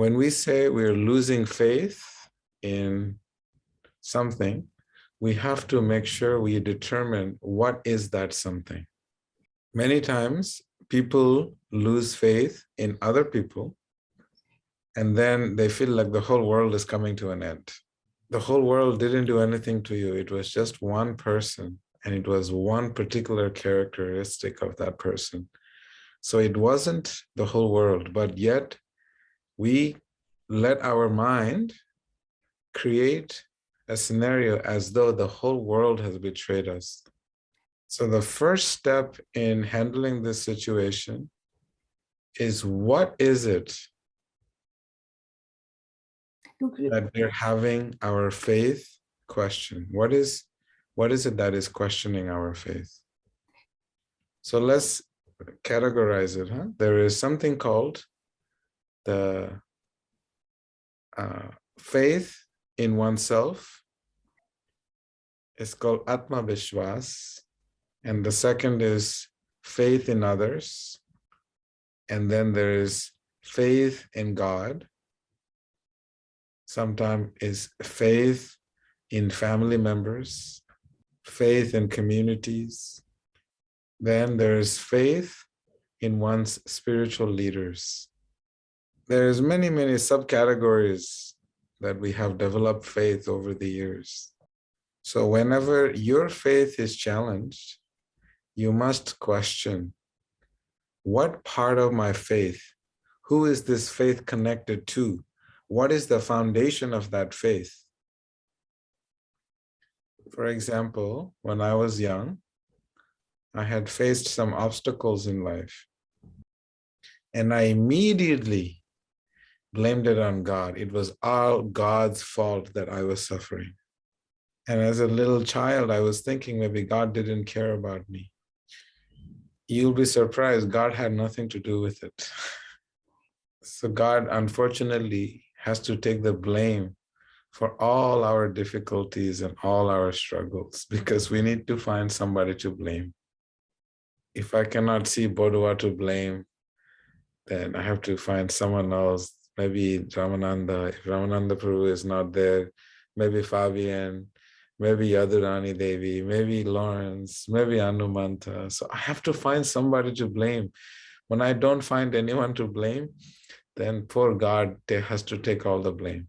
When we say we're losing faith in something, we have to make sure we determine what is that something. Many times people lose faith in other people, and then they feel like the whole world is coming to an end. The whole world didn't do anything to you. It was just one person, and it was one particular characteristic of that person. So it wasn't the whole world, but yet we let our mind create a scenario as though the whole world has betrayed us. So the first step in handling this situation is, what is it that we're having our faith question? What is it that is questioning our faith? So let's categorize it. There is something called the faith in oneself. It's called Atma Vishwas. And the second is faith in others. And then there is faith in God. Sometimes is faith in family members, faith in communities. Then there is faith in one's spiritual leaders. There's many subcategories that we have developed faith over the years. So whenever your faith is challenged, you must question, what part of my faith? Who is this faith connected to? What is the foundation of that faith? For example, when I was young, I had faced some obstacles in life, and I immediately blamed it on God. It was all God's fault that I was suffering. And as a little child, I was thinking maybe God didn't care about me. You'll be surprised, God had nothing to do with it. So God, unfortunately, has to take the blame for all our difficulties and all our struggles, because we need to find somebody to blame. If I cannot see Bodua to blame, then I have to find someone else, maybe Ramananda. If Ramananda Prabhu is not there, maybe Fabian, maybe Yadurani Devi, maybe Lawrence, maybe Anumanta. So I have to find somebody to blame. When I don't find anyone to blame, then poor God has to take all the blame.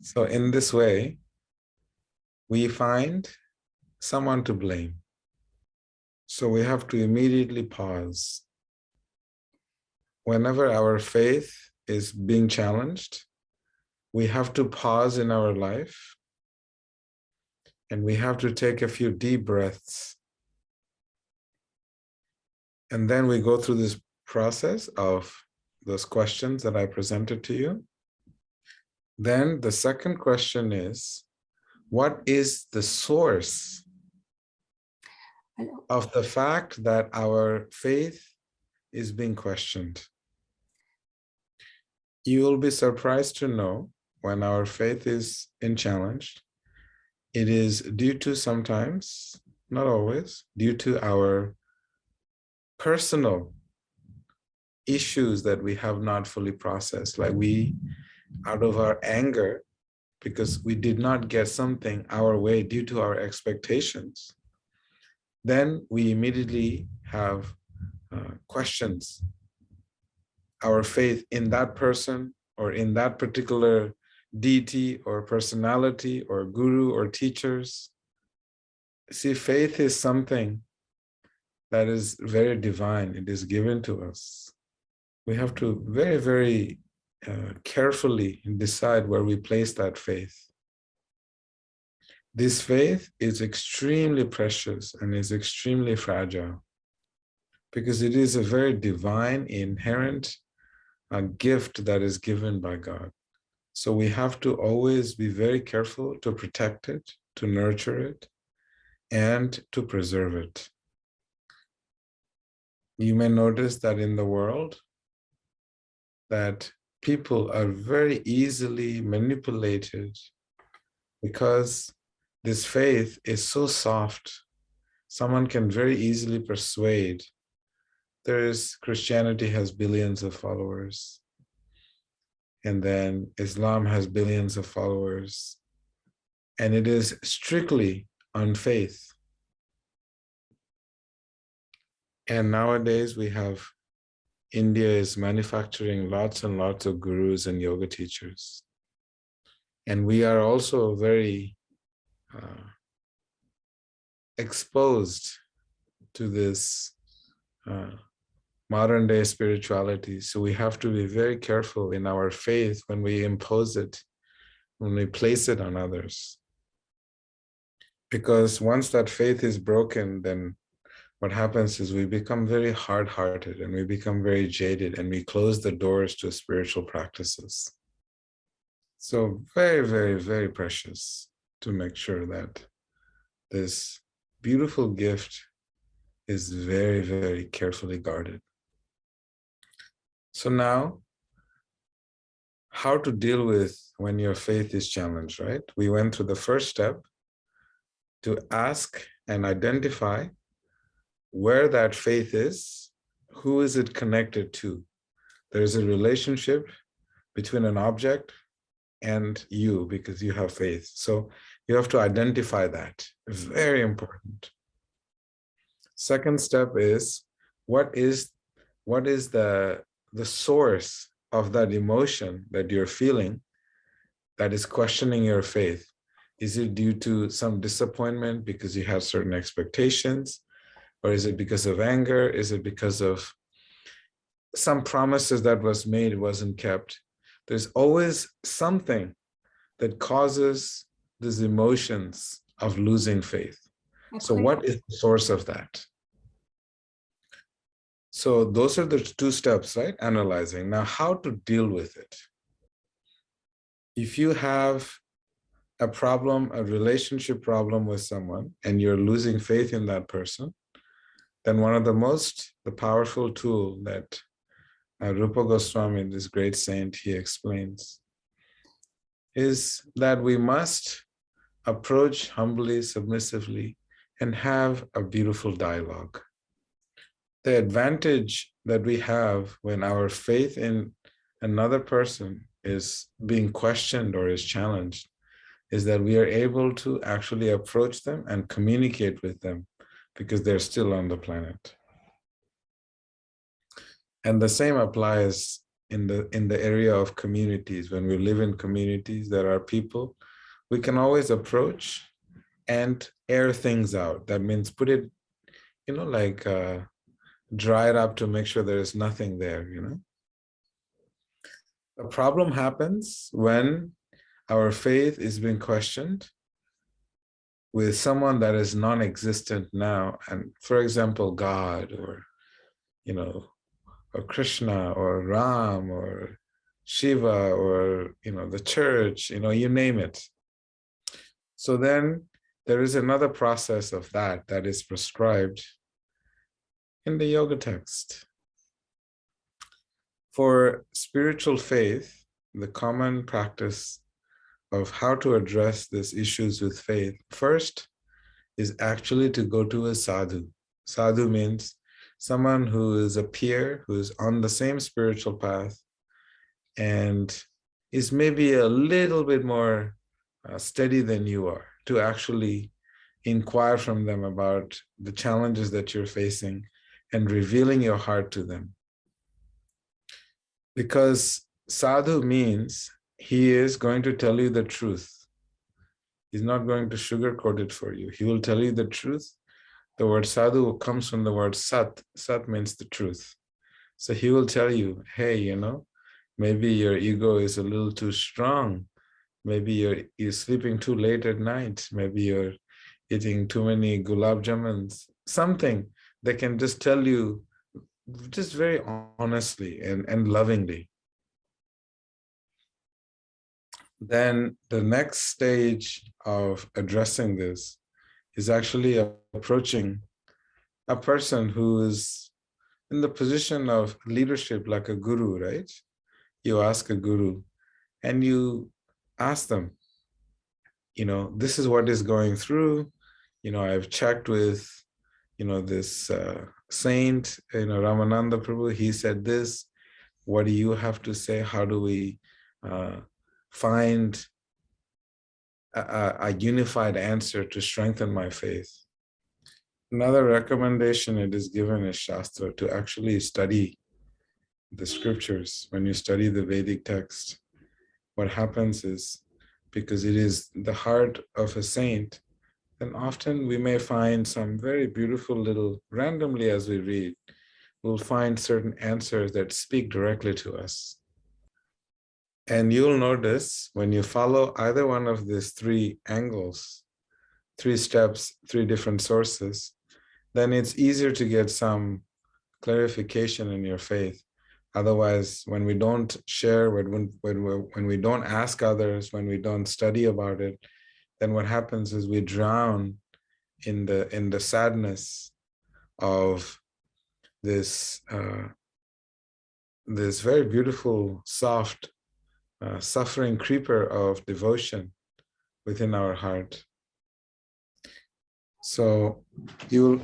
So in this way, we find someone to blame. So we have to immediately pause. Whenever our faith is being challenged, we have to pause in our life, and we have to take a few deep breaths. And then we go through this process of those questions that I presented to you. Then the second question is, what is the source of the fact that our faith is being questioned? You will be surprised to know, when our faith is in challenge, it is due to sometimes, not always, due to our personal issues that we have not fully processed. Like we, out of our anger, because we did not get something our way due to our expectations, then we immediately have questions our faith in that person or in that particular deity or personality or guru or teachers. See, faith is something that is very divine. It is given to us. We have to very carefully decide where we place that faith. This faith is extremely precious and is extremely fragile, because it is a very divine, inherent gift that is given by God. So we have to always be very careful to protect it, to nurture it, and to preserve it. You may notice that in the world, that people are very easily manipulated because this faith is so soft. Someone can very easily persuade. Christianity has billions of followers. And then Islam has billions of followers. And it is strictly on faith. And nowadays we have India is manufacturing lots and lots of gurus and yoga teachers. And we are also very exposed to this modern day spirituality. So we have to be very careful in our faith when we impose it, when we place it on others. Because once that faith is broken, then what happens is we become very hard-hearted and we become very jaded and we close the doors to spiritual practices. So very, very, very precious to make sure that this beautiful gift is very, very carefully guarded. So now, how to deal with when your faith is challenged, right? We went through the first step to ask and identify where that faith is, who is it connected to? There's a relationship between an object and you because you have faith. So you have to identify that. Very important. Second step is what is the source of that emotion that you're feeling that is questioning your faith? Is it due to some disappointment because you have certain expectations? Or is it because of anger? Is it because of some promises that was made wasn't kept? There's always something that causes these emotions of losing faith. Okay. So what is the source of that? So those are the two steps, right? Analyzing. Now, how to deal with it? If you have a problem, a relationship problem with someone, and you're losing faith in that person, then one of the powerful tool that Rupa Goswami, this great saint, he explains, is that we must approach humbly, submissively, and have a beautiful dialogue. The advantage that we have when our faith in another person is being questioned or is challenged is that we are able to actually approach them and communicate with them because they're still on the planet. And the same applies in the area of communities. When we live in communities, there are people we can always approach and air things out. That means put it, like dry it up to make sure there is nothing there, The problem happens when our faith is being questioned with someone that is non-existent now. And for example, God or, or Krishna or Ram or Shiva or, the church, you name it. So then there is another process of that is prescribed in the yoga text. For spiritual faith, the common practice of how to address these issues with faith, first is actually to go to a sadhu. Sadhu means someone who is a peer, who is on the same spiritual path and is maybe a little bit more steady than you are, to actually inquire from them about the challenges that you're facing and revealing your heart to them. Because sadhu means he is going to tell you the truth. He's not going to sugarcoat it for you. He will tell you the truth. The word sadhu comes from the word sat. Sat means the truth. So he will tell you, hey, maybe your ego is a little too strong. Maybe you're sleeping too late at night. Maybe you're eating too many gulab jamuns. Something they can just tell you just very honestly and lovingly. Then the next stage of addressing this is actually approaching a person who is in the position of leadership, like a guru, right? You ask a guru and you ask them, this is what is going through. I've checked with, this saint, Ramananda Prabhu, he said this. What do you have to say? How do we find a unified answer to strengthen my faith. Another recommendation it is given is Shastra, to actually study the scriptures. When you study the Vedic text, what happens is, because it is the heart of a saint, then often we may find some very beautiful little, randomly as we read, we'll find certain answers that speak directly to us. And you'll notice when you follow either one of these three angles, 3 steps, 3 different sources, then it's easier to get some clarification in your faith. Otherwise, when we don't share, when we don't ask others, when we don't study about it, then what happens is we drown in the sadness of this this very beautiful, soft, suffering creeper of devotion within our heart. So you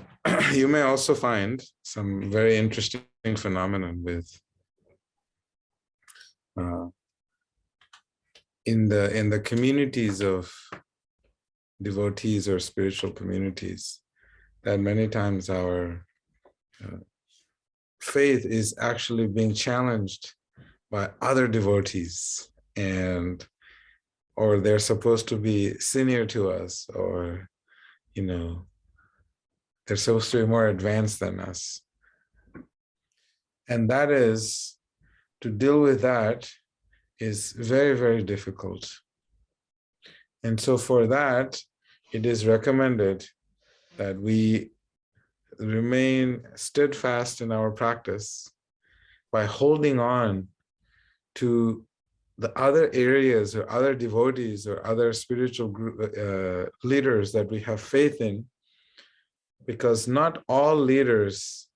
may also find some very interesting phenomenon with in the communities of devotees or spiritual communities, that many times our faith is actually being challenged by other devotees, and or they're supposed to be senior to us, or they're supposed to be more advanced than us. And that is, to deal with that is very, very difficult. And so for that, it is recommended that we remain steadfast in our practice by holding on to the other areas or other devotees or other spiritual leaders that we have faith in, because not all leaders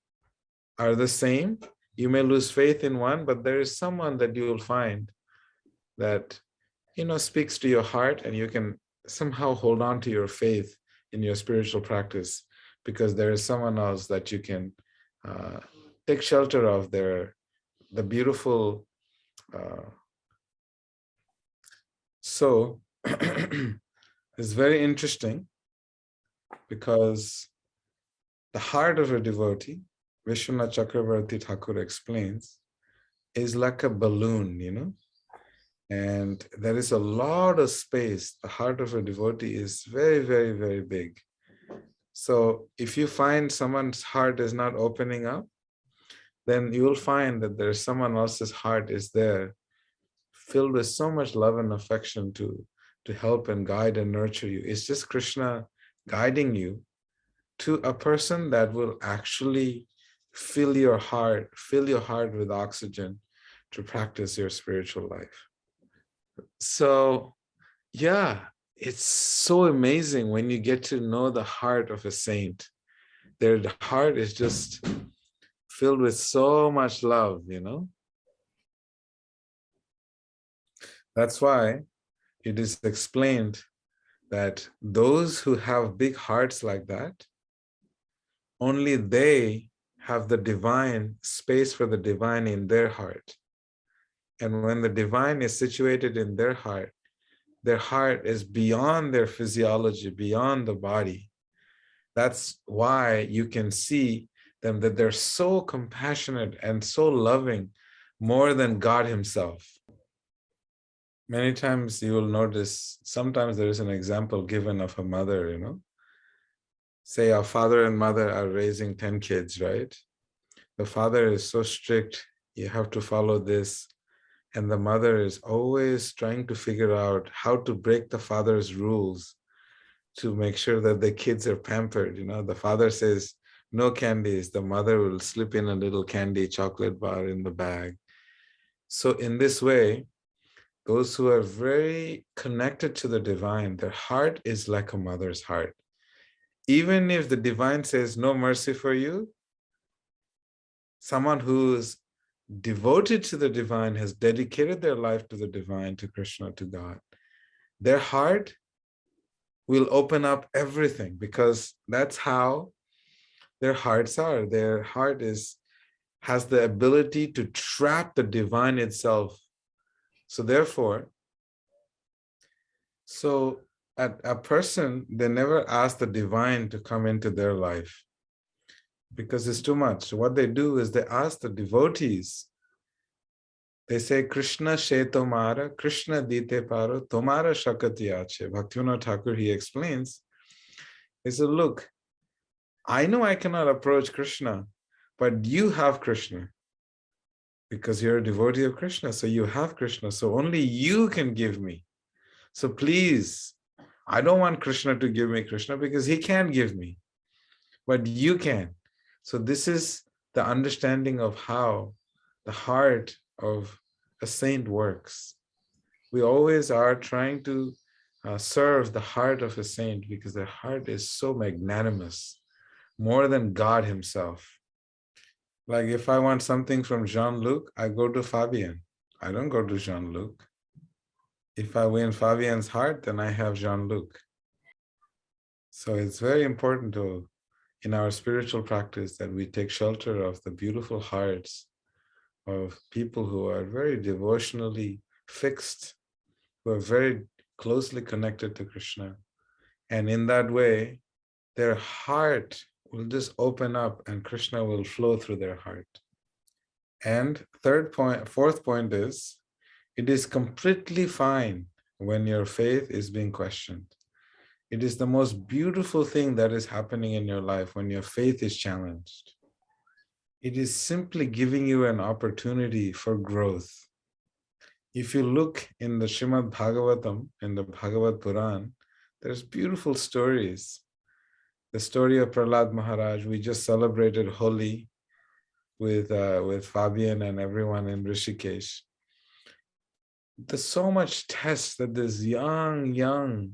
are the same. You may lose faith in one, but there is someone that you will find that speaks to your heart, and you can somehow hold on to your faith in your spiritual practice, because there is someone else that you can take shelter of the beautiful. So it's very interesting, because the heart of a devotee, Vishwanath Chakravarti Thakur explains, is like a balloon, and there is a lot of space. The heart of a devotee is very, very, very big. So if you find someone's heart is not opening up, then you will find that there's someone else's heart is there, filled with so much love and affection to help and guide and nurture you. It's just Krishna guiding you to a person that will actually fill your heart with oxygen to practice your spiritual life. So yeah, it's so amazing when you get to know the heart of a saint. Their heart is just filled with so much love, That's why it is explained that those who have big hearts like that, only they have the divine, space for the divine in their heart. And when the divine is situated in their heart is beyond their physiology, beyond the body. That's why you can see them, that they're so compassionate and so loving, more than God himself. Many times you will notice, sometimes there is an example given of a mother, Say a father and mother are raising 10 kids, right? The father is so strict, you have to follow this. And the mother is always trying to figure out how to break the father's rules to make sure that the kids are pampered. The father says, no candies. The mother will slip in a little candy chocolate bar in the bag. So in this way, those who are very connected to the divine, their heart is like a mother's heart. Even if the divine says no mercy for you, someone who's devoted to the divine, has dedicated their life to the divine, to Krishna, to God, their heart will open up everything, because that's how their hearts are. Their heart has the ability to trap the divine itself So therefore, a person, they never ask the divine to come into their life because it's too much. So what they do is they ask the devotees. They say, Krishna she tomara, Krishna dite paro, tomara shakati ache. Bhaktivinoda Thakur, he explains, he said, look, I know I cannot approach Krishna, but you have Krishna because you're a devotee of Krishna. So you have Krishna. So only you can give me. So please, I don't want Krishna to give me Krishna because he can't give me, but you can. So this is the understanding of how the heart of a saint works. We always are trying to serve the heart of a saint because their heart is so magnanimous, more than God himself. Like if I want something from Jean-Luc, I go to Fabien. I don't go to Jean-Luc. If I win Fabien's heart, then I have Jean-Luc. So it's very important to, in our spiritual practice, that we take shelter of the beautiful hearts of people who are very devotionally fixed, who are very closely connected to Krishna. And in that way, their heart will just open up and Krishna will flow through their heart. And fourth point is, it is completely fine when your faith is being questioned. It is the most beautiful thing that is happening in your life when your faith is challenged. It is simply giving you an opportunity for growth. If you look in the Srimad Bhagavatam, in the Bhagavad Puran, there's beautiful stories. The story of Prahlad Maharaj, we just celebrated Holi with Fabian and everyone in Rishikesh. There's so much test that this young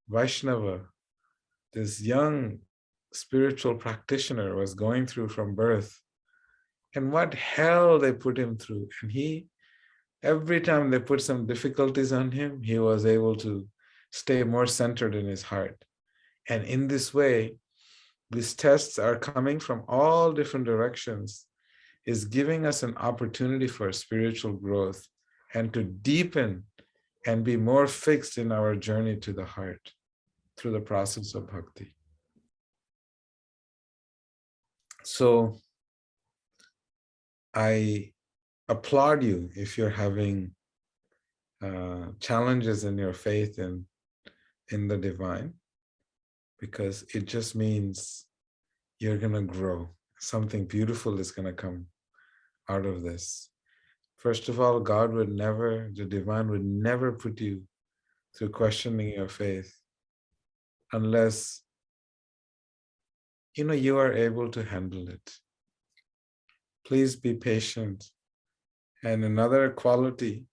Vaishnava, this young spiritual practitioner was going through from birth. And what hell they put him through. And he, every time they put some difficulties on him, he was able to stay more centered in his heart. And in this way, these tests are coming from all different directions, is giving us an opportunity for spiritual growth and to deepen and be more fixed in our journey to the heart through the process of bhakti. So I applaud you if you're having challenges in your faith in the divine, because it just means you're going to grow. Something beautiful is going to come out of this. First of all, the divine would never put you through questioning your faith unless you are able to handle it. Please be patient. And another quality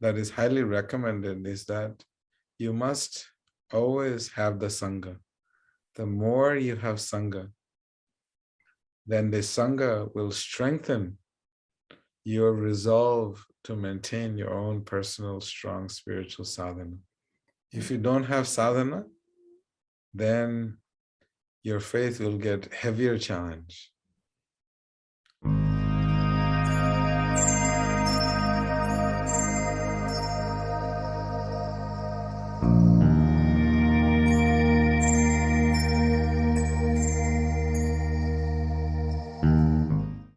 that is highly recommended is that you must always have the Sangha. The more you have Sangha, then the Sangha will strengthen your resolve to maintain your own personal strong spiritual sadhana. If you don't have sadhana, then your faith will get heavier challenge.